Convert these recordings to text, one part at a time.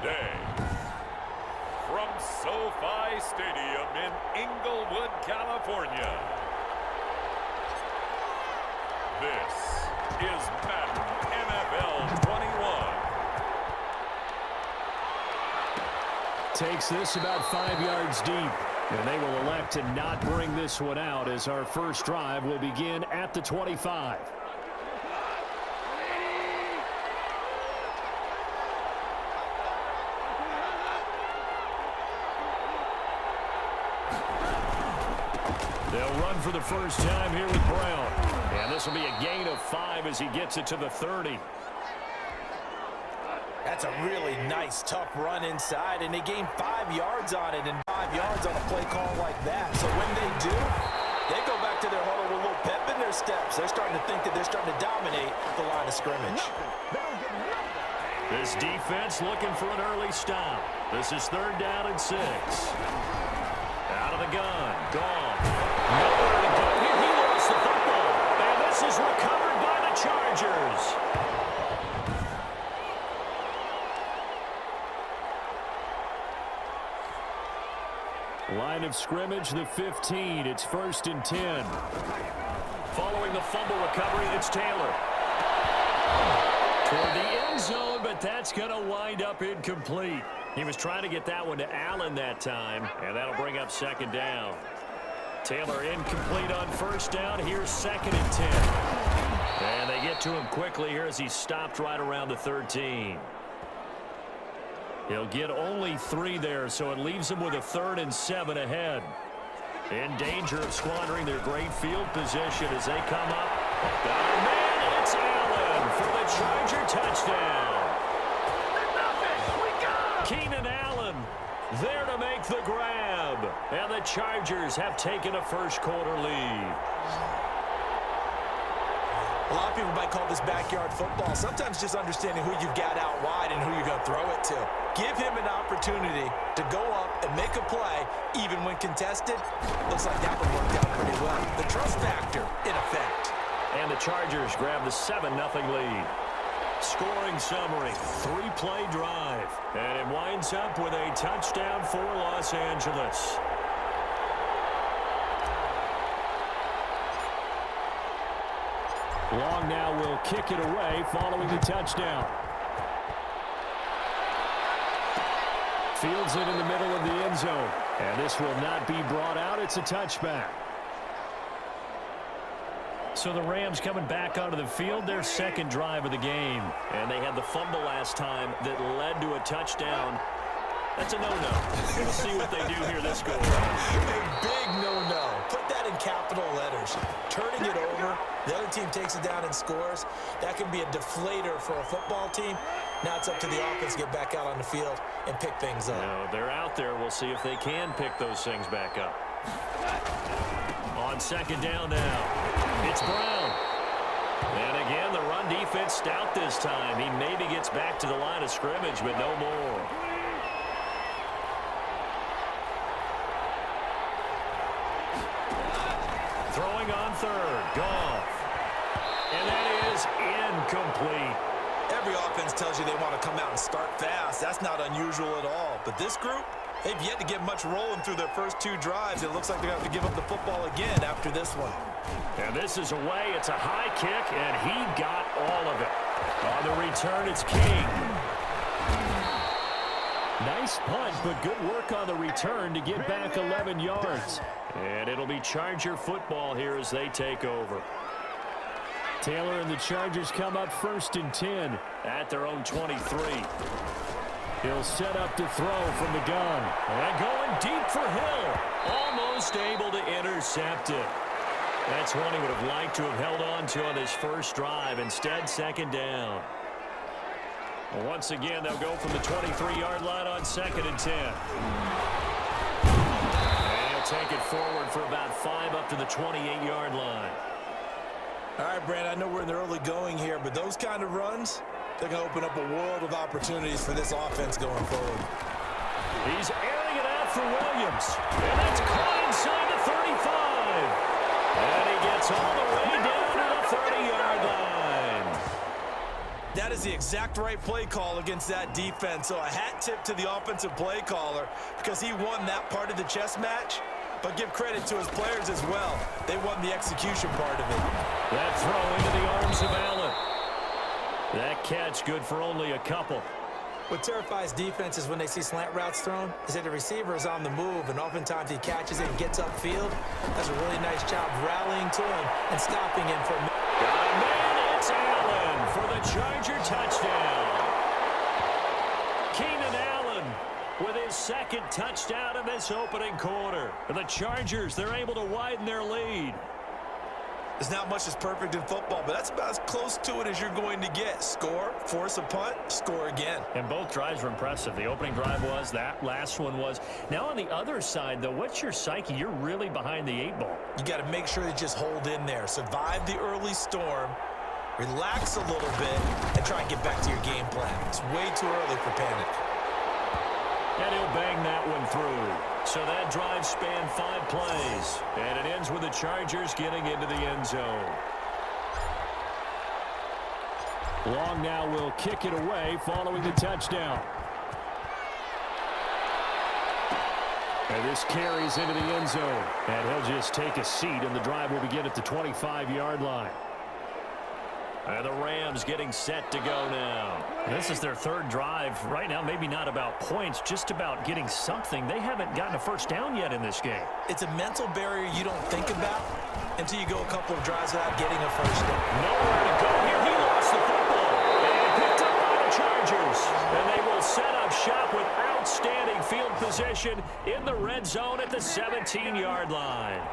today. From SoFi Stadium in Inglewood, California, this is Madden NFL 21. Takes this about 5 yards deep, and they will elect to not bring this one out as our first drive will begin at the 25. They'll run for the first time here with Brown. And this will be a gain of 5 as he gets it to the 30. That's a really nice, tough run inside, and they gain 5 yards on it, and 5 yards on a play call like that. So when they do, they go back to their huddle with a little pep in their steps. They're starting to think that they're starting to dominate the line of scrimmage. This defense looking for an early stop. This is 3rd down and 6. Out of the gun. Gone. Nowhere to go here. He lost the football. And this is recovered by the Chargers. Line of scrimmage, the 15. It's 1st and 10. Following the fumble recovery, it's Taylor. Toward the end zone, but that's going to wind up incomplete. He was trying to get that one to Allen that time, and that'll bring up 2nd down. Taylor incomplete on 1st down. Here's 2nd and 10. And they get to him quickly here as he stopped right around the 13. He'll get only 3 there, so it leaves him with a 3rd and 7 ahead. In danger of squandering their great field position as they come up. Man, it's Allen for the Charger touchdown. Keenan Allen there to make the grab. And the Chargers have taken a first-quarter lead. A lot of people might call this backyard football. Sometimes just understanding who you've got out wide and who you're going to throw it to. Give him an opportunity to go up and make a play, even when contested. Looks like that one worked out pretty well. The trust factor, in effect. And the Chargers grab the 7-0 lead. Scoring summary, 3-play drive. And it winds up with a touchdown for Los Angeles. Long now will kick it away following the touchdown. Fields it in the middle of the end zone. And this will not be brought out. It's a touchback. So the Rams coming back onto the field, their 2nd drive of the game. And they had the fumble last time that led to a touchdown. That's a no-no. We'll see what they do here this go around. A big no-no. Put that in capital letters. Turning it over, the other team takes it down and scores. That can be a deflator for a football team. Now it's up to the offense to get back out on the field and pick things up. No, they're out there. We'll see if they can pick those things back up. On 2nd down now, it's Brown. And again, the run defense stout this time. He maybe gets back to the line of scrimmage, but no more. Throwing on 3rd, Goff. And that is incomplete. Every offense tells you they want to come out and start fast. That's not unusual at all. But this group, they've yet to get much rolling through their first 2 drives. It looks like they're going to have to give up the football again after this one. And this is away. It's a high kick, and he got all of it. On the return, it's King. Nice punt, but good work on the return to get back 11 yards. And it'll be Charger football here as they take over. Taylor and the Chargers come up 1st and 10 at their own 23. He'll set up to throw from the gun. And going deep for Hill. Almost able to intercept it. That's one he would have liked to have held on to on his first drive. Instead, 2nd down. Once again, they'll go from the 23-yard line on 2nd and 10. And he'll take it forward for about 5 up to the 28-yard line. All right, Brand, I know we're in the early going here, but those kind of runs, they're going to open up a world of opportunities for this offense going forward. He's airing it out for Williams. And that's caught inside the 35. And he gets all the way down to the 30-yard line. That is the exact right play call against that defense. So a hat tip to the offensive play caller because he won that part of the chess match. But give credit to his players as well. They won the execution part of it. That throw into the arms of Allen. That catch good for only a couple. What terrifies defenses when they see slant routes thrown is that the receiver is on the move, and oftentimes he catches it and gets upfield. Does a really nice job rallying to him and stopping him from... Got a man, it's Allen for the Charger touchdown. Keenan Allen with his second touchdown in this opening quarter. The Chargers, they're able to widen their lead. There's not much that's perfect in football, but that's about as close to it as you're going to get. Score, force a punt, score again. And both drives were impressive. The opening drive was, that last one was. Now on the other side, though, what's your psyche? You're really behind the 8 ball. You got to make sure you just hold in there. Survive the early storm, relax a little bit, and try and get back to your game plan. It's way too early for panic. And he'll bang that one through. So that drive spanned 5 plays. And it ends with the Chargers getting into the end zone. Long now will kick it away following the touchdown. And this carries into the end zone. And he'll just take a seat, and the drive will begin at the 25-yard line. And the Rams getting set to go now. This is their 3rd drive. Right now, maybe not about points, just about getting something. They haven't gotten a first down yet in this game. It's a mental barrier you don't think about until you go a couple of drives without getting a first down. Nowhere to go here. He lost the football. And picked up by the Chargers. And they will set up shop with outstanding field position in the red zone at the 17-yard line.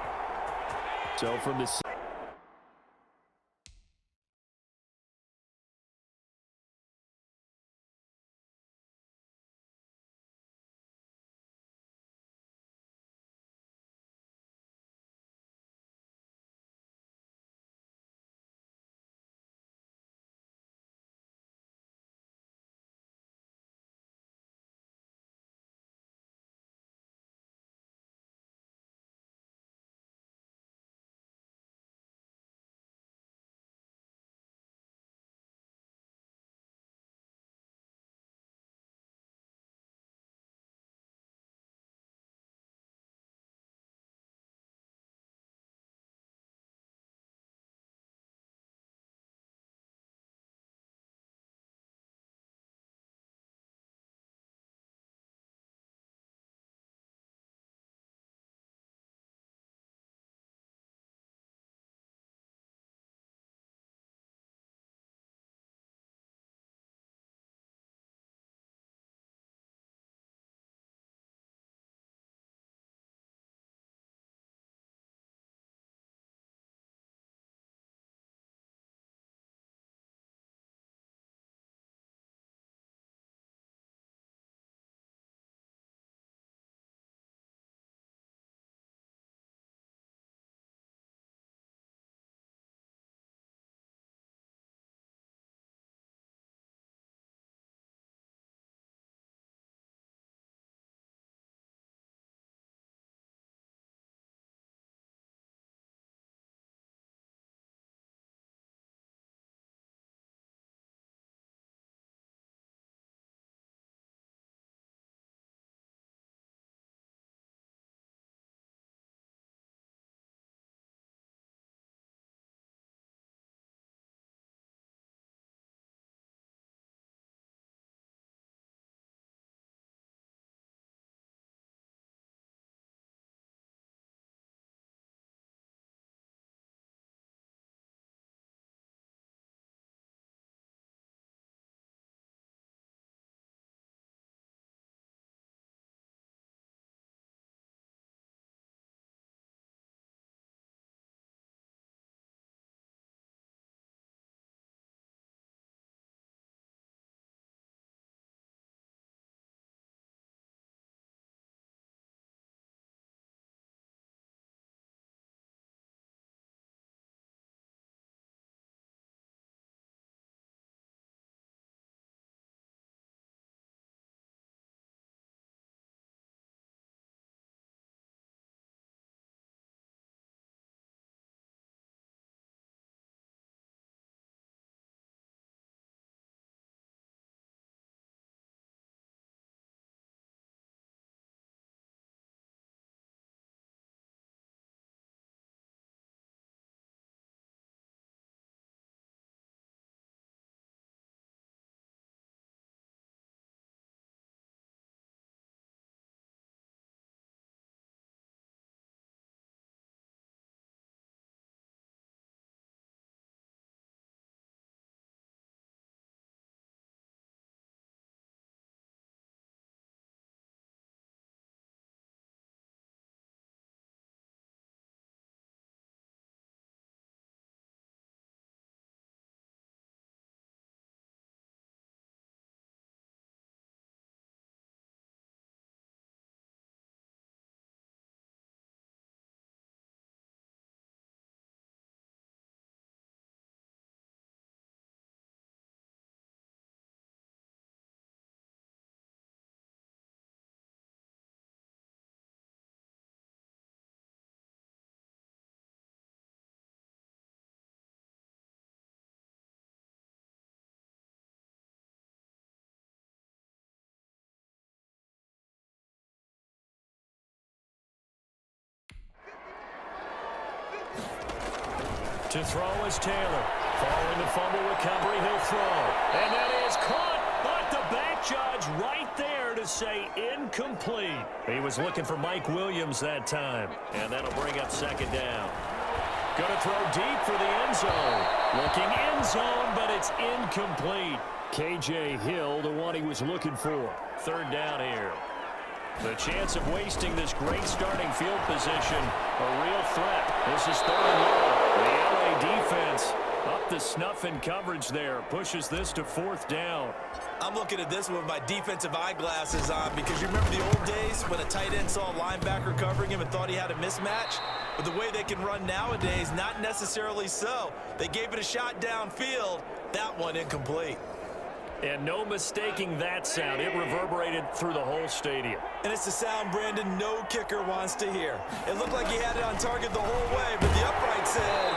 So from the To throw is Taylor. Following the fumble recovery, he'll throw. And that is caught. But the back judge right there to say incomplete. He was looking for Mike Williams that time. And that'll bring up second down. Going to throw deep for the end zone. Looking end zone, but it's incomplete. K.J. Hill, the one he was looking for. Third down here. The chance of wasting this great starting field position, a real threat. This is third and long. The LA defense up to snuff in coverage there. Pushes this to fourth down. I'm looking at this with my defensive eyeglasses on because you remember the old days when a tight end saw a linebacker covering him and thought he had a mismatch? But the way they can run nowadays, not necessarily so. They gave it a shot downfield. That one incomplete. And no mistaking that sound. It reverberated through the whole stadium. And it's the sound, Brandon, no kicker wants to hear. It looked like he had it on target the whole way, but the upright said,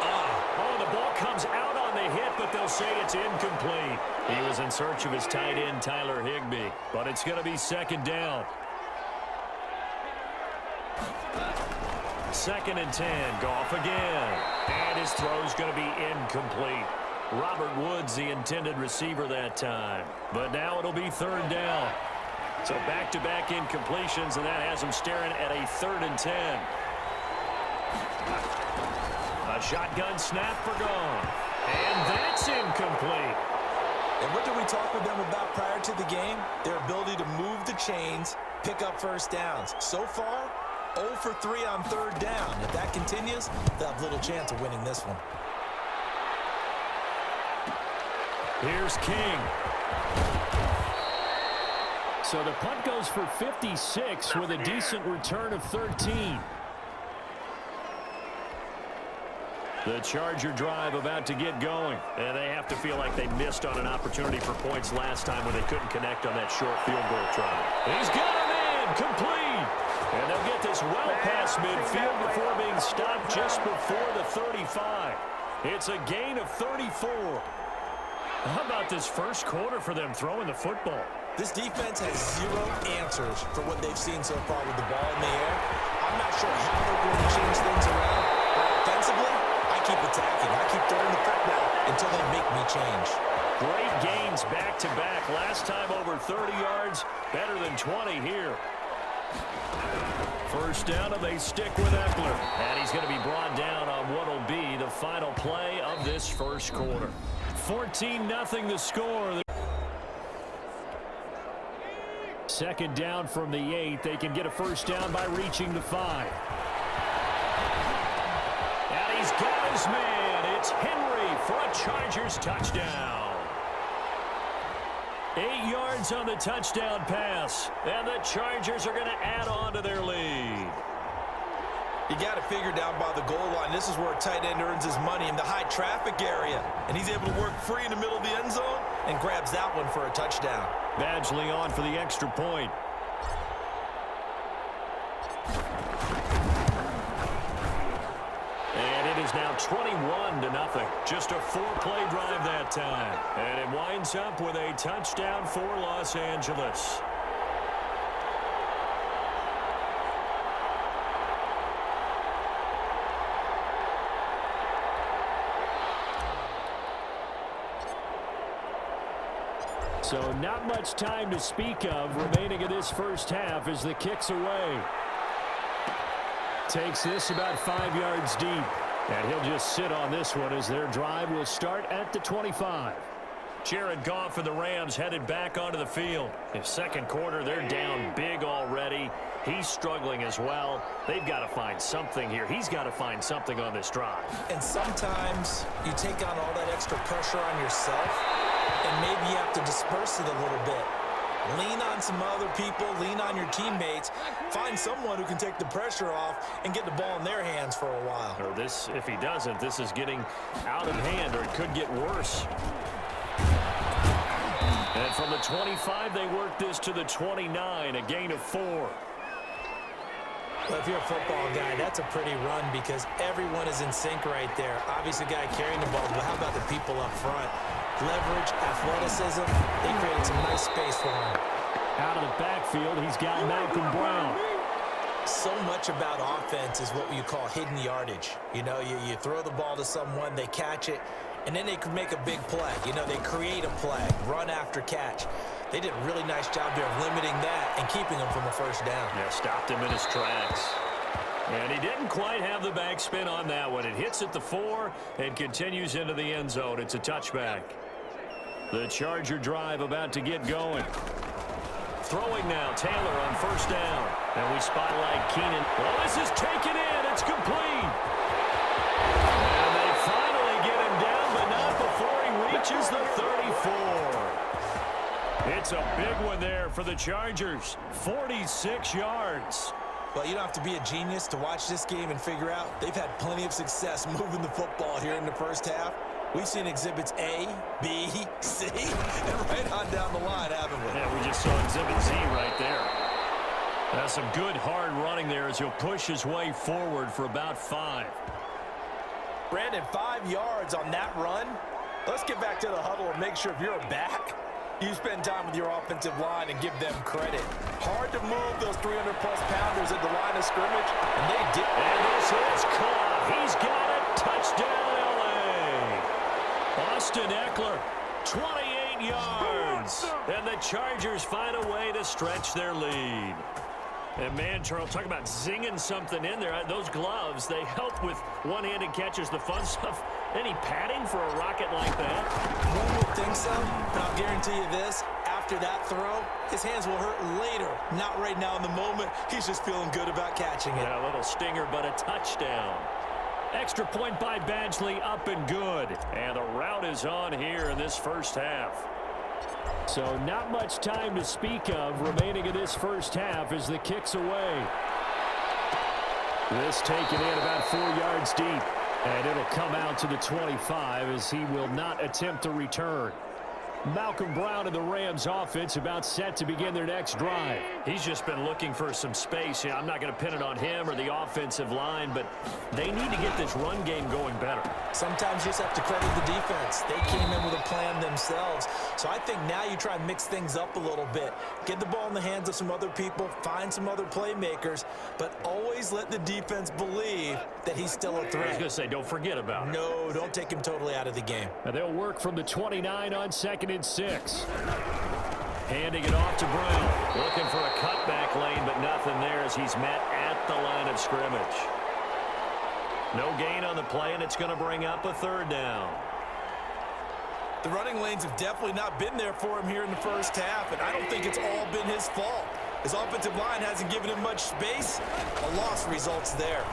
Oh, the ball comes out on the hit, but they'll say it's incomplete. He was in search of his tight end, Tyler Higbee. But it's going to be second down. Second and 10. Goff again. And his throw's going to be incomplete. Robert Woods, the intended receiver that time. But now it'll be third down. So back-to-back incompletions, and that has him staring at a third and 10. A shotgun snap for Goff. And that's incomplete. And what did we talk with them about prior to the game? Their ability to move the chains, pick up first downs. So far, 0 for 3 on third down. If that continues, they'll have little chance of winning this one. Here's King. So the punt goes for 56 with a decent return of 13. The Charger drive about to get going. And they have to feel like they missed on an opportunity for points last time when they couldn't connect on that short field goal try. He's got him in, complete. And they'll get this well past midfield before being stopped just before the 35. It's a gain of 34. How about this first quarter for them throwing the football? This defense has zero answers for what they've seen so far with the ball in the air. I'm not sure how they're going to change things around. But offensively, I keep attacking. I keep throwing the football until they make me change. Great gains back-to-back. Last time over 30 yards, better than 20 here. First down, and they stick with Eckler. And he's going to be brought down on what will be the final play of this first quarter. 14-0 the score. Second down from the 8. They can get a first down by reaching the 5. And he's got his man. It's Henry for a Chargers touchdown. 8 yards on the touchdown pass. And the Chargers are going to add on to their lead. You got to figure down by the goal line. This is where a tight end earns his money in the high traffic area. And he's able to work free in the middle of the end zone and grabs that one for a touchdown. Badgley on for the extra point. And it is now 21-0. Just a 4-play drive that time. And it winds up with a touchdown for Los Angeles. So not much time to speak of remaining in this first half as the kick's away. Takes this about 5 yards deep. And he'll just sit on this one as their drive will start at the 25. Jared Goff and the Rams headed back onto the field. In second quarter, they're down big already. He's struggling as well. They've got to find something here. He's got to find something on this drive. And sometimes you take on all that extra pressure on yourself, and maybe you have to disperse it a little bit. Lean on some other people. Lean on your teammates. Find someone who can take the pressure off and get the ball in their hands for a while. Or this, if he doesn't, this is getting out of hand, or it could get worse. And from the 25, they work this to the 29, a gain of 4. Well, if you're a football guy, that's a pretty run because everyone is in sync right there. Obviously, the guy carrying the ball, but how about the people up front? Leverage, athleticism, they created some nice space for him. Out of the backfield, he's got Malcolm Brown. So much about offense is what you call hidden yardage. You know, you throw the ball to someone, they catch it, and then they can make a big play. You know, they create a play, run after catch. They did a really nice job there of limiting that and keeping him from a first down. Yeah, stopped him in his tracks. And he didn't quite have the backspin on that one. It hits at the 4 and continues into the end zone. It's a touchback. The Charger drive about to get going. Throwing now, Taylor on first down. And we spotlight Keenan. Well, this is taken in. It's complete. And they finally get him down, but not before he reaches the 34. It's a big one there for the Chargers. 46 yards. Well, you don't have to be a genius to watch this game and figure out they've had plenty of success moving the football here in the first half. We've seen exhibits A, B, C, and right on down the line, haven't we? Yeah, we just saw exhibit Z right there. That's some good hard running there as he'll push his way forward for about 5. Brandon, 5 yards on that run. Let's get back to the huddle and make sure if you're a back, you spend time with your offensive line and give them credit. Hard to move those 300-plus pounders at the line of scrimmage, and they did. And this is caught. He's got it. Touchdown, L.A. Austin Eckler, 28 yards. And the Chargers find a way to stretch their lead. And, man, Charles, talk about zinging something in there. Those gloves, they help with one-handed catches, the fun stuff. Any padding for a rocket like that? One would think so, but I'll guarantee you this. After that throw, his hands will hurt later. Not right now in the moment. He's just feeling good about catching it. Yeah, a little stinger, but a touchdown. Extra point by Badgley, up and good. And the route is on here in this first half. So not much time to speak of remaining in this first half as the kick's away. This taken in about 4 yards deep. And it'll come out to the 25 as he will not attempt to return. Malcolm Brown and the Rams offense about set to begin their next drive. He's just been looking for some space. I'm not going to pin it on him or the offensive line, but they need to get this run game going better. Sometimes you just have to credit the defense. They came in with a plan themselves. So I think now you try and mix things up a little bit. Get the ball in the hands of some other people, find some other playmakers, but always let the defense believe that he's still a threat. I was going to say, don't forget about it. No, don't take him totally out of the game. And they'll work from the 29 on 2nd and 6. Handing it off to Brown. Looking for a cutback lane, but nothing there as he's met at the line of scrimmage. No gain on the play, and it's going to bring up a 3rd down. The running lanes have definitely not been there for him here in the first half, and I don't think it's all been his fault. His offensive line hasn't given him much space. A loss results there.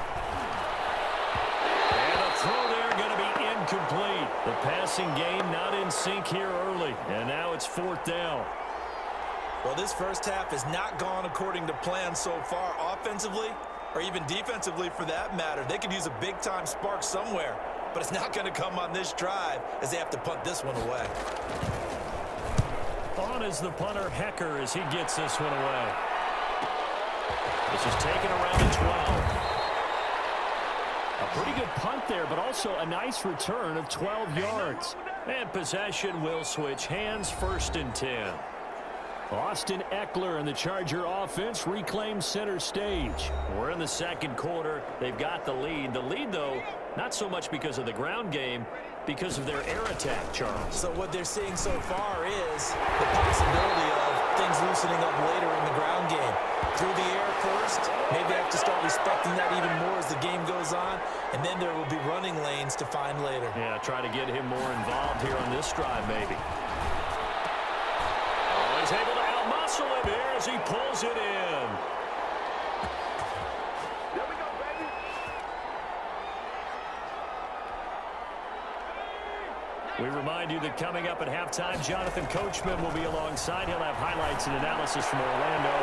And a throw there going to be incomplete. The passing game not in sync here early, and now it's 4th down. Well, this first half has not gone according to plan so far offensively or even defensively for that matter. They could use a big-time spark somewhere, but it's not going to come on this drive as they have to punt this one away. On is the punter, Hecker, as he gets this one away. This is taken around the 12. A pretty good punt there, but also a nice return of 12 yards. And possession will switch hands, 1st and 10. Austin Eckler and the Charger offense reclaim center stage. We're in the 2nd quarter. They've got the lead. The lead, though, not so much because of the ground game, because of their air attack, Charles. So what they're seeing so far is the possibility of things loosening up later in the ground game. Through the air first, maybe they have to start respecting that even more as the game goes on, and then there will be running lanes to find later. Yeah, try to get him more involved here on this drive, maybe. He's able to outmuscle him here as he pulls it in. There we go, baby. We remind you that coming up at halftime, Jonathan Coachman will be alongside. He'll have highlights and analysis from Orlando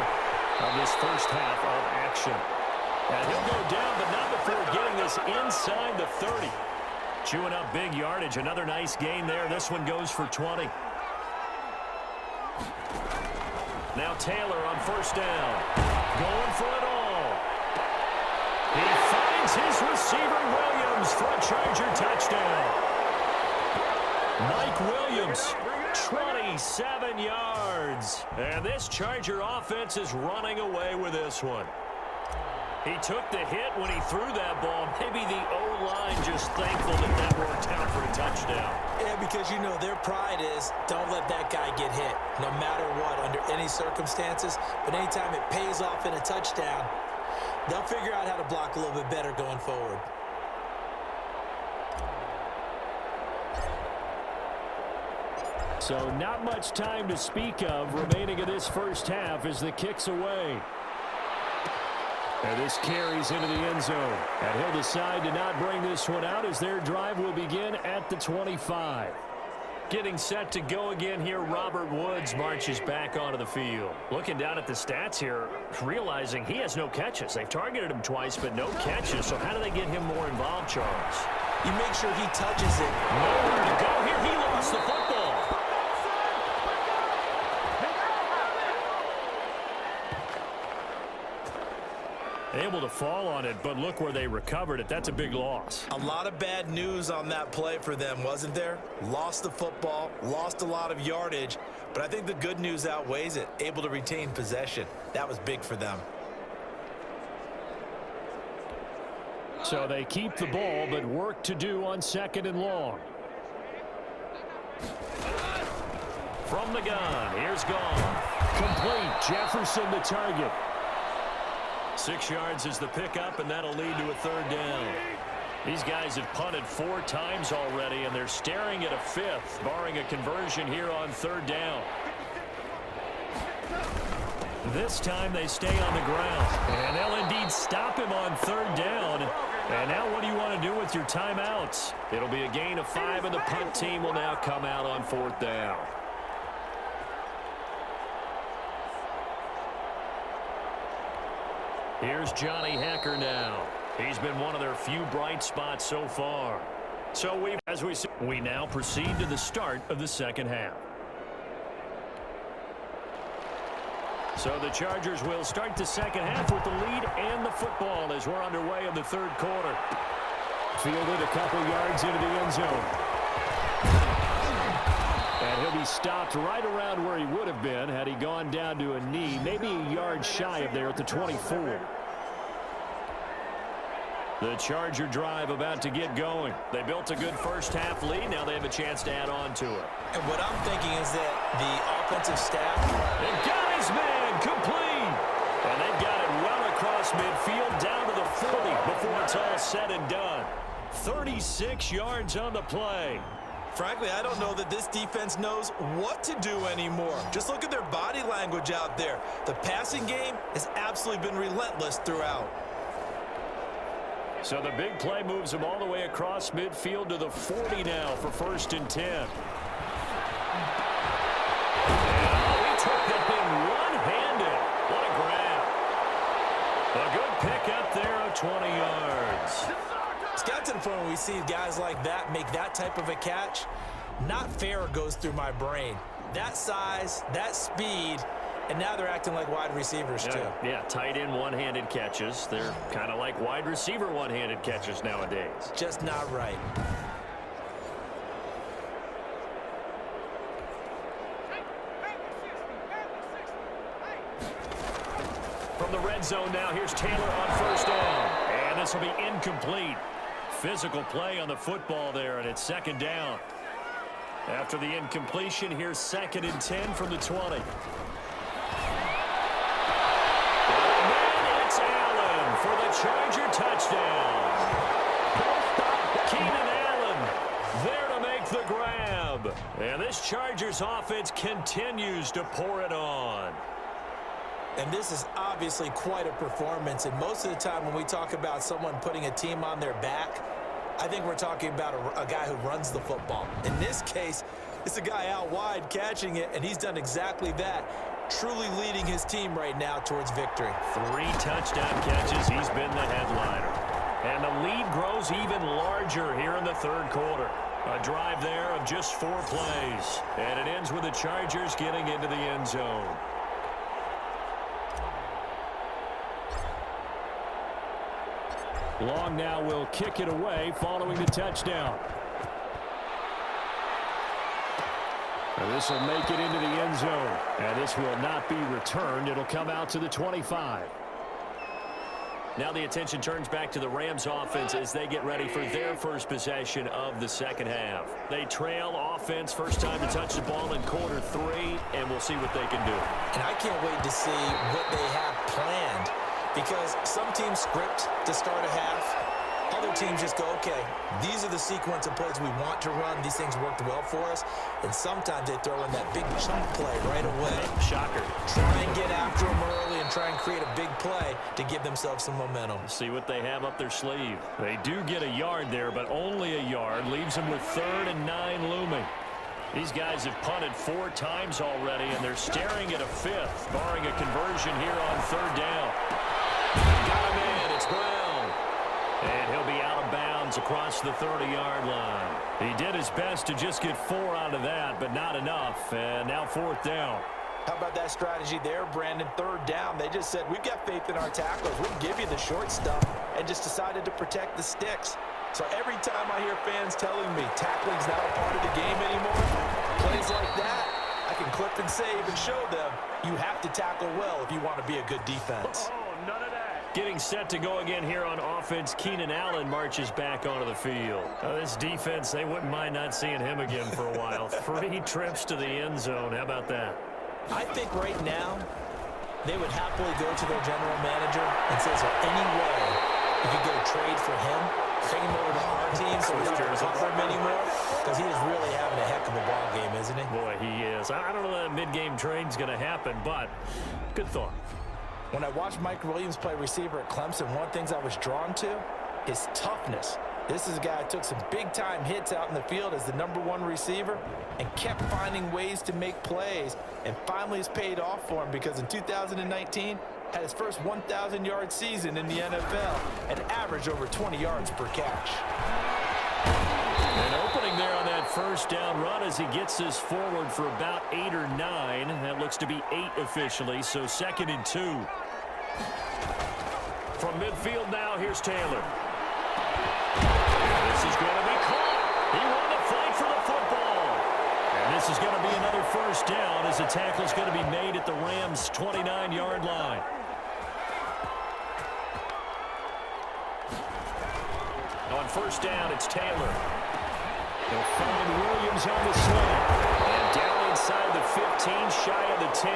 of this first half of action. And he'll go down, but not before getting this inside the 30. Chewing up big yardage. Another nice gain there. This one goes for 20. Now Taylor on first down. Going for it all. He finds his receiver, Williams, for a Charger touchdown. Mike Williams, 27 yards. And this Charger offense is running away with this one. He took the hit when he threw that ball. Maybe the O-line just thankful that that worked out for a touchdown. Yeah, because, you know, their pride is don't let that guy get hit, no matter what, under any circumstances. But anytime it pays off in a touchdown, they'll figure out how to block a little bit better going forward. So not much time to speak of remaining in this first half as the kick's away. And this carries into the end zone. And he'll decide to not bring this one out as their drive will begin at the 25. Getting set to go again here, Robert Woods marches back onto the field. Looking down at the stats here, realizing he has no catches. They've targeted him twice, but no catches. So how do they get him more involved, Charles? You make sure he touches it. Nowhere to go here. He lost the football. Able to fall on it, but look where they recovered it. That's a big loss. A lot of bad news on that play for them, wasn't there? Lost the football, lost a lot of yardage, but I think the good news outweighs it. Able to retain possession. That was big for them. So they keep the ball, but work to do on 2nd and long. From the gun, here's Gone. Complete, Jefferson the target. 6 yards is the pickup, and that'll lead to a 3rd down. These guys have punted 4 times already, and they're staring at a 5th, barring a conversion here on 3rd down. This time they stay on the ground, and they'll indeed stop him on 3rd down. And now what do you want to do with your timeouts? It'll be a gain of 5, and the punt team will now come out on 4th down. Here's Johnny Hekker now. He's been one of their few bright spots so far. So we now proceed to the start of the 2nd half. So the Chargers will start the 2nd half with the lead and the football as we're underway in the 3rd quarter. Fielded a couple yards into the end zone. And he'll be stopped right around where he would have been had he gone down to a knee, maybe a yard shy of there at the 24. The Charger drive about to get going. They built a good first half lead. Now they have a chance to add on to it. And what I'm thinking is that the offensive staff... They got his man complete. And they've got it well across midfield down to the 40 before it's all said and done. 36 yards on the play. Frankly, I don't know that this defense knows what to do anymore. Just look at their body language out there. The passing game has absolutely been relentless throughout. So the big play moves him all the way across midfield to the 40 now for 1st and 10. And he took that thing one-handed. What a grab. A good pickup there of 20 yards. It's got to the point when we see guys like that make that type of a catch. Not fair goes through my brain. That size, that speed, and now they're acting like wide receivers too. Yeah, tight end one-handed catches. They're kind of like wide receiver one-handed catches nowadays. Just not right. From the red zone now, here's Taylor on 1st down. And this will be incomplete. Physical play on the football there, and it's 2nd down. After the incompletion, here's 2nd and 10 from the 20. And it's Allen for the Charger touchdown. Keenan Allen there to make the grab. And this Chargers offense continues to pour it on. And this is obviously quite a performance. And most of the time when we talk about someone putting a team on their back, I think we're talking about a guy who runs the football. In this case, it's a guy out wide catching it, and he's done exactly that. Truly leading his team right now towards victory. 3 touchdown catches. He's been the headliner. And the lead grows even larger here in the 3rd quarter. A drive there of just 4 plays. And it ends with the Chargers getting into the end zone. Long now will kick it away following the touchdown. And this will make it into the end zone. And this will not be returned. It'll come out to the 25. Now the attention turns back to the Rams offense as they get ready for their first possession of the second half. They trail offense, first time to touch the ball in quarter 3, and we'll see what they can do. And I can't wait to see what they have planned, because some teams script to start a half. Other teams just go, okay, these are the sequence of plays we want to run. These things worked well for us. And sometimes they throw in that big chunk play right away. Shocker. Try and get after them early and try and create a big play to give themselves some momentum. See what they have up their sleeve. They do get a yard there, but only a yard. Leaves them with 3rd and 9 looming. These guys have punted 4 times already, and they're staring at a 5th, barring a conversion here on 3rd down. Got him in. It's Brown. And he'll be out of bounds across the 30-yard line. He did his best to just get 4 out of that, but not enough. And now 4th down. How about that strategy there, Brandon? 3rd down. They just said, we've got faith in our tacklers. We'll give you the short stuff, and just decided to protect the sticks. So every time I hear fans telling me tackling's not a part of the game anymore, plays like that, I can clip and save and show them you have to tackle well if you want to be a good defense. None of that. Getting set to go again here on offense, Keenan Allen marches back onto the field. This defense, they wouldn't mind not seeing him again for a while. 3 trips to the end zone. How about that? I think right now they would happily go to their general manager and say, is there any way you could get a trade for him? Bring him over to our team so we don't cover him anymore? Because he is really having a heck of a ball game, isn't he? Boy, he is. I don't know that mid-game trade's going to happen, but good thought. When I watched Mike Williams play receiver at Clemson, one of the things I was drawn to is toughness. This is a guy who took some big-time hits out in the field as the #1 receiver and kept finding ways to make plays, and finally it's paid off for him because in 2019, had his first 1,000-yard season in the NFL and averaged over 20 yards per catch. An opening there on that first down run as he gets this forward for about 8 or 9. That looks to be 8 officially, so 2nd and 2. From midfield now, here's Taylor. This is going to be caught. He won the fight for the football. And this is going to be another first down as the tackle's going to be made at the Rams' 29-yard line. On first down, it's Taylor. They'll find Williams on the slant. And down inside the 15, shy of the 10.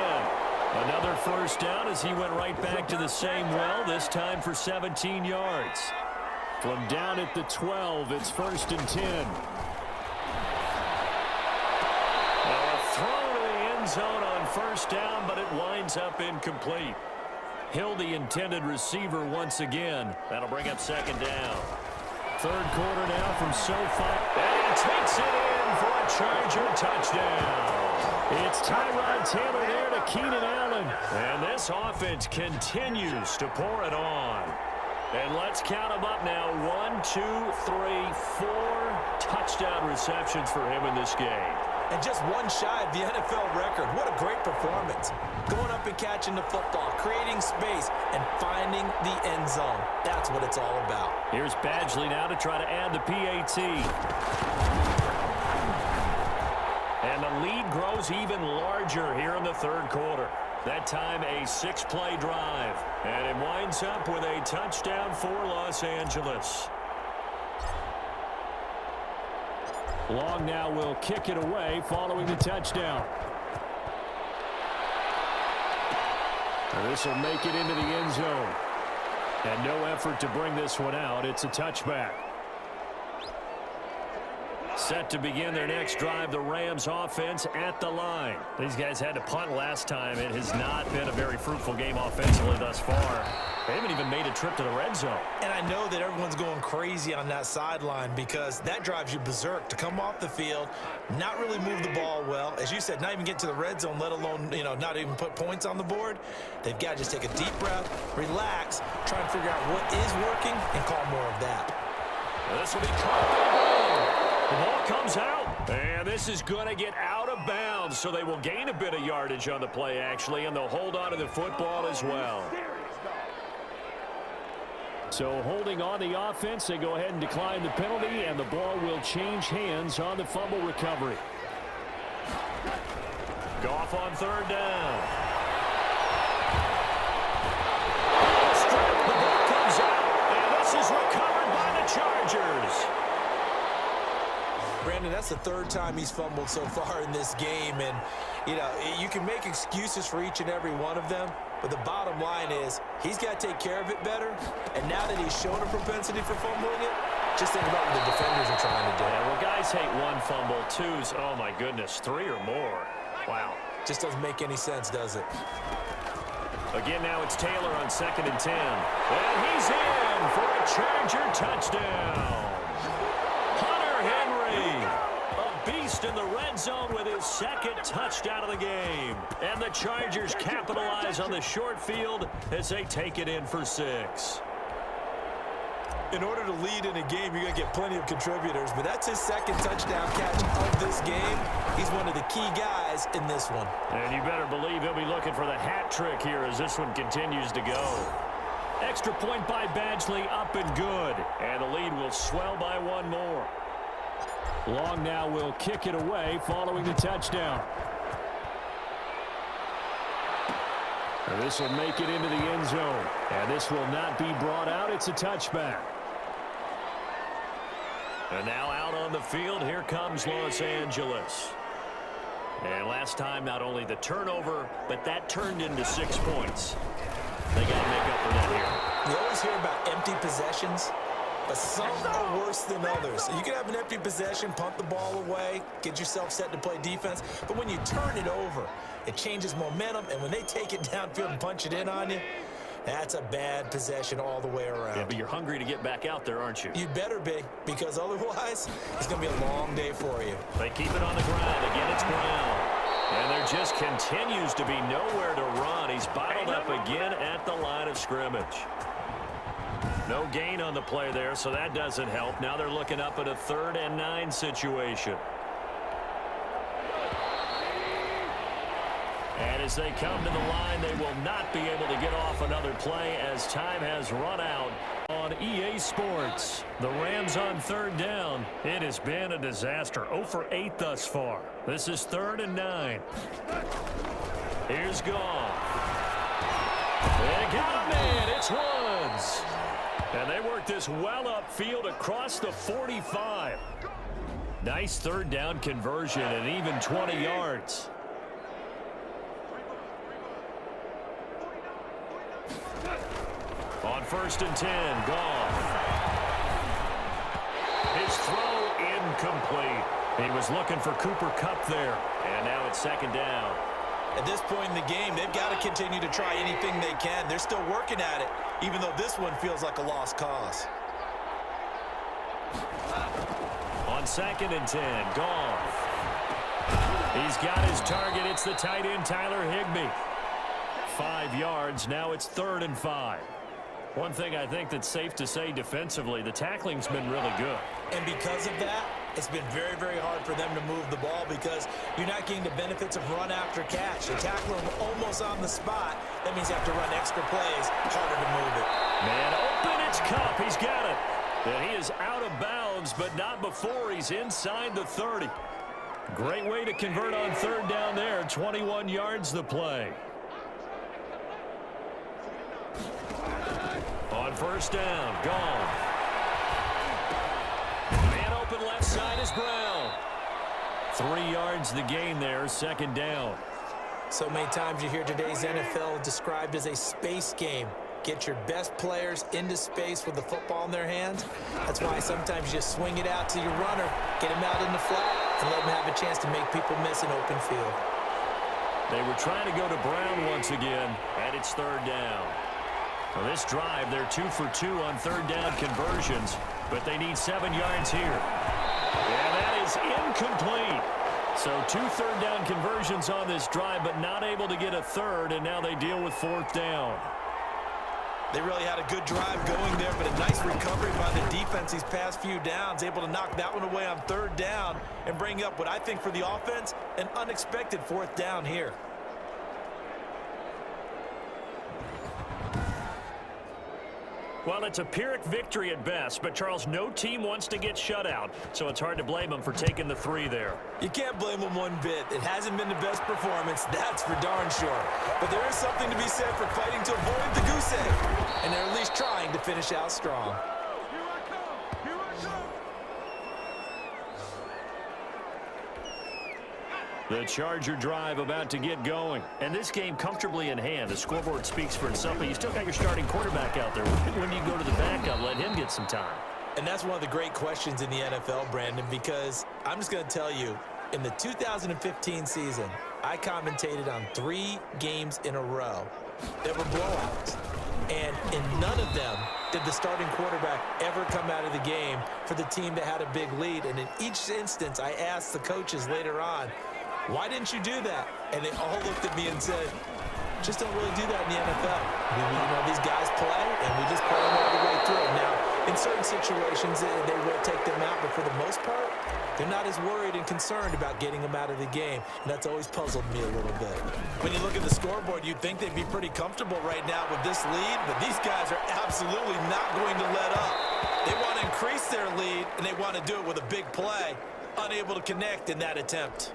Another first down as he went right back to the same well, this time for 17 yards. From down at the 12, it's 1st and 10. Now a throw to the end zone on first down, but it winds up incomplete. Hill, the intended receiver once again. That'll bring up 2nd down. 3rd quarter now from SoFi. And he takes it in for a Charger touchdown. It's Tyrod Taylor there to Keenan Allen. And this offense continues to pour it on. And let's count them up now. 1, 2, 3, 4 touchdown receptions for him in this game. And just one shy of the NFL record. What a great performance. Going up and catching the football, creating space, and finding the end zone. That's what it's all about. Here's Badgley now to try to add the PAT. And the lead grows even larger here in the 3rd quarter. That time a 6-play drive. And it winds up with a touchdown for Los Angeles. Long now will kick it away following the touchdown. This will make it into the end zone. And no effort to bring this one out. It's a touchback. Set to begin their next drive, the Rams offense at the line. These guys had to punt last time. It has not been a very fruitful game offensively thus far. They haven't even made a trip to the red zone. And I know that everyone's going crazy on that sideline because that drives you berserk to come off the field, not really move the ball well. As you said, not even get to the red zone, let alone, not even put points on the board. They've got to just take a deep breath, relax, try and figure out what is working, and call more of that. This will be caught. The ball comes out, and this is going to get out of bounds, so they will gain a bit of yardage on the play, actually, and they'll hold on to the football as well. So holding on the offense, they go ahead and decline the penalty, and the ball will change hands on the fumble recovery. Goff on 3rd down. The ball comes Brandon, that's the third time he's fumbled so far in this game. And, you know, you can make excuses for each and every one of them, but the bottom line is he's got to take care of it better. And now that he's shown a propensity for fumbling it, just think about what the defenders are trying to do. Yeah, well, guys hate one fumble, twos, oh my goodness, three or more. Wow. Just doesn't make any sense, does it? Again, now it's Taylor on 2nd and 10. And he's in for a Charger touchdown. Hunter Henry, a beast in the red zone with his second touchdown of the game. And the Chargers capitalize on the short field as they take it in for 6. In order to lead in a game, you're going to get plenty of contributors, but that's his second touchdown catch of this game. He's one of the key guys in this one. And you better believe he'll be looking for the hat trick here as this one continues to go. Extra point by Badgley, up and good. And the lead will swell by one more. Long now will kick it away following the touchdown. And this will make it into the end zone. And this will not be brought out. It's a touchback. And now out on the field, here comes Los Angeles. And last time, not only the turnover, but that turned into 6 points. They got to make up for that here. You always hear about empty possessions, but some are worse than others. You can have an empty possession, punt the ball away, get yourself set to play defense, but when you turn it over, it changes momentum, and when they take it downfield and punch it in on you, that's a bad possession all the way around. Yeah, but you're hungry to get back out there, aren't you? You better be, because otherwise, it's going to be a long day for you. They keep it on the ground. Again, it's Brown. And there just continues to be nowhere to run. He's bottled up again at the line of scrimmage. No gain on the play there, so that doesn't help. Now they're looking up at a 3rd and 9 situation. And as they come to the line, they will not be able to get off another play as time has run out on EA Sports. The Rams on 3rd down. It has been a disaster. 0 for 8 thus far. This is 3rd and 9. Here's Goff. They got him in. It's Woods. And they work this well upfield across the 45. Nice 3rd down conversion and even 20 yards. On 1st and 10, Goff. His throw incomplete. He was looking for Cooper Kupp there. And now it's 2nd down. At this point in the game, they've got to continue to try anything they can. They're still working at it, even though this one feels like a lost cause. On 2nd and 10, Goff. He's got his target. It's the tight end, Tyler Higbee. 5 yards. Now it's 3rd and 5. One thing I think that's safe to say defensively, the tackling's been really good. And because of that, it's been very, very hard for them to move the ball because you're not getting the benefits of run after catch. They tackle him almost on the spot. That means you have to run extra plays, harder to move it. Man open, it's Kupp. He's got it. And he is out of bounds, but not before he's inside the 30. Great way to convert on 3rd down there. 21 yards the play. On 1st down, Goff. Man open left side is Brown. 3 yards the gain there, 2nd down. So many times you hear today's NFL described as a space game. Get your best players into space with the football in their hands. That's why sometimes you just swing it out to your runner, get him out in the flat, and let him have a chance to make people miss an open field. They were trying to go to Brown once again, and it's 3rd down. Well, this drive, they're 2 for 2 on 3rd down conversions, but they need 7 yards here. And that is incomplete. So 2 3rd down conversions on this drive, but not able to get a 3rd, and now they deal with 4th down. They really had a good drive going there, but a nice recovery by the defense these past few downs, able to knock that one away on 3rd down and bring up what I think for the offense, an unexpected 4th down here. Well, it's a Pyrrhic victory at best, but Charles, no team wants to get shut out, so it's hard to blame them for taking the 3 there. You can't blame them one bit. It hasn't been the best performance, that's for darn sure. But there is something to be said for fighting to avoid the goose egg, and they're at least trying to finish out strong. The Charger drive about to get going. And this game comfortably in hand. The scoreboard speaks for itself, but you still got your starting quarterback out there. When do you go to the backup? Let him get some time. And that's one of the great questions in the NFL, Brandon, because I'm just going to tell you, in the 2015 season, I commentated on 3 games in a row that were blowouts. And in none of them did the starting quarterback ever come out of the game for the team that had a big lead. And in each instance, I asked the coaches later on, why didn't you do that? And they all looked at me and said, just don't really do that in the NFL. These guys play, and we just play them all the way through. Now, in certain situations, they will take them out, but for the most part, they're not as worried and concerned about getting them out of the game, and that's always puzzled me a little bit. When you look at the scoreboard, you'd think they'd be pretty comfortable right now with this lead, but these guys are absolutely not going to let up. They want to increase their lead, and they want to do it with a big play, unable to connect in that attempt.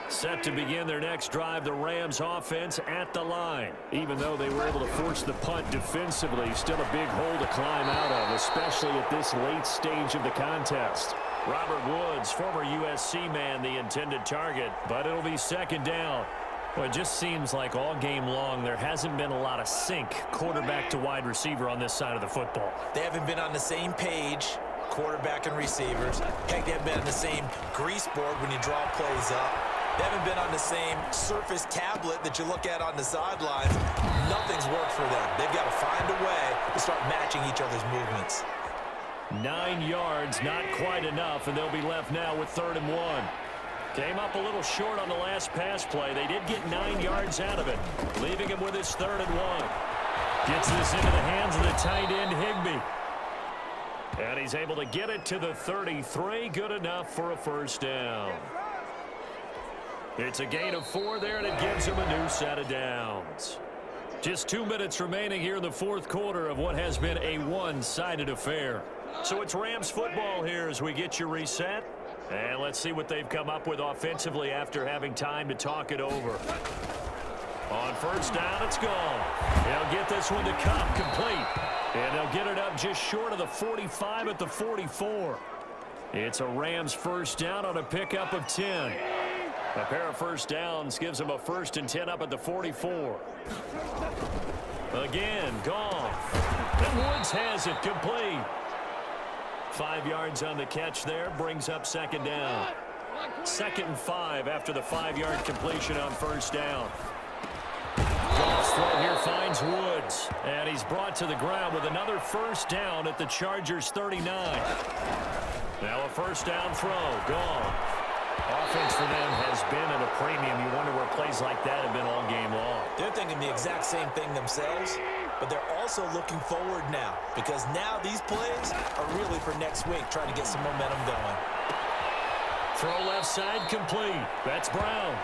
Set to begin their next drive, the Rams offense at the line. Even though they were able to force the punt defensively, still a big hole to climb out of, especially at this late stage of the contest. Robert Woods, former USC man, the intended target, but it'll be second down. Well, it just seems like all game long there hasn't been a lot of sync quarterback to wide receiver on this side of the football. They haven't been on the same page, quarterback and receivers. Heck, they haven't been on the same grease board when you draw plays up. They haven't been on the same surface tablet that you look at on the sidelines. Nothing's worked for them. They've got to find a way to start matching each other's movements. 9 yards, not quite enough, and they'll be left now with 3rd and 1. Came up a little short on the last pass play. They did get 9 yards out of it, leaving him with his 3rd and 1. Gets this into the hands of the tight end, Higbee. And he's able to get it to the 33. Good enough for a first down. It's a gain of 4 there, and it gives him a new set of downs. Just 2 minutes remaining here in the 4th quarter of what has been a one-sided affair. So it's Rams football here as we get you reset. And let's see what they've come up with offensively after having time to talk it over. On first down, it's gone. They'll get this one to Kupp, complete. And they'll get it up just short of the 45 at the 44. It's a Rams first down on a pickup of 10. A pair of first downs gives them a 1st and 10 up at the 44. Again, gone. And Woods has it, complete. 5 yards on the catch there, brings up second down. 2nd and 5 after the 5-yard completion on first down. Goff's throw here finds Woods, and he's brought to the ground with another first down at the Chargers' 39. Now a first down throw, gone. Offense for them has been at a premium. You wonder where plays like that have been all game long. They're thinking the exact same thing themselves, but they're also looking forward now because now these plays are really for next week, trying to get some momentum going. Throw left side complete. That's Brown.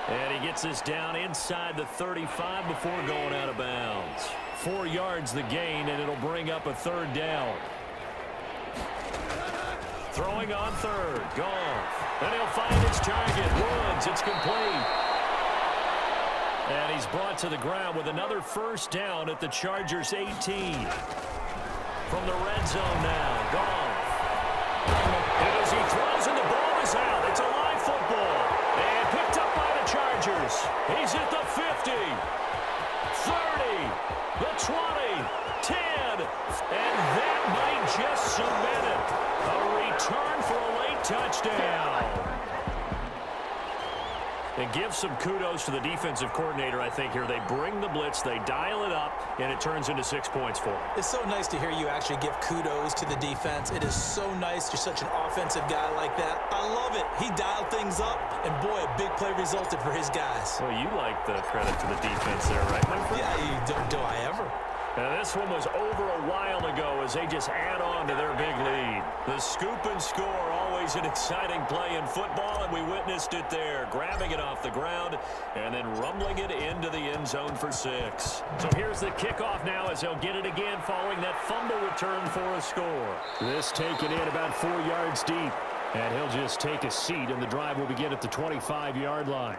And he gets this down inside the 35 before going out of bounds. 4 yards the gain, and it'll bring up a 3rd down. Throwing on 3rd. Goff. And he'll find his target. Woods. It's complete. And he's brought to the ground with another first down at the Chargers' 18. From the red zone now. Goff. And as he throws and the ball is out, it's a live football. And picked up by the Chargers. He's at the 50. 30. The 20. 10. And that might just cement it. A return for a late touchdown. And give some kudos to the defensive coordinator, I think, here. They bring the blitz, they dial it up, and it turns into 6 points for them. It's so nice to hear you actually give kudos to the defense. It is so nice. You're such an offensive guy like that. I love it. He dialed things up, and boy, a big play resulted for his guys. Well, you like the credit to the defense there, right, my friend? Yeah, do I ever? Now, this one was over a while ago as they just add on to their big lead. The scoop and score, always an exciting play in football, and we witnessed it there, grabbing it off the ground and then rumbling it into the end zone for 6. So here's the kickoff now as they'll get it again following that fumble return for a score. This taken in about 4 yards deep, and he'll just take a seat, and the drive will begin at the 25-yard line.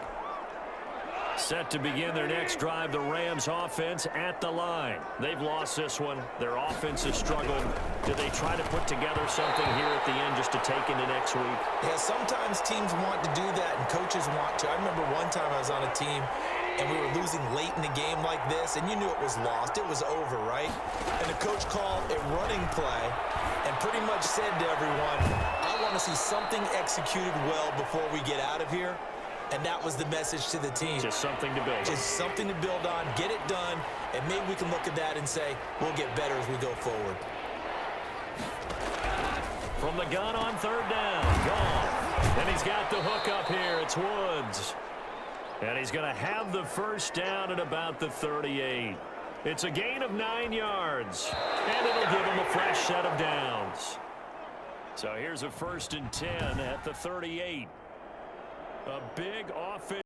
Set to begin their next drive, the Rams offense at the line. They've lost this one. Their offense has struggled. Do they try to put together something here at the end just to take into next week? Yeah, sometimes teams want to do that and coaches want to. I remember one time I was on a team and we were losing late in the game like this, and you knew it was lost. It was over, right? And the coach called a running play and pretty much said to everyone, I want to see something executed well before we get out of here. And that was the message to the team. Just something to build. Just something to build on, get it done, and maybe we can look at that and say, we'll get better as we go forward. From the gun on third down, gone. And he's got the hook up here. It's Woods. And he's going to have the first down at about the 38. It's a gain of 9 yards. And it'll give him a fresh set of downs. So here's a 1st and 10 at the 38. A big offense.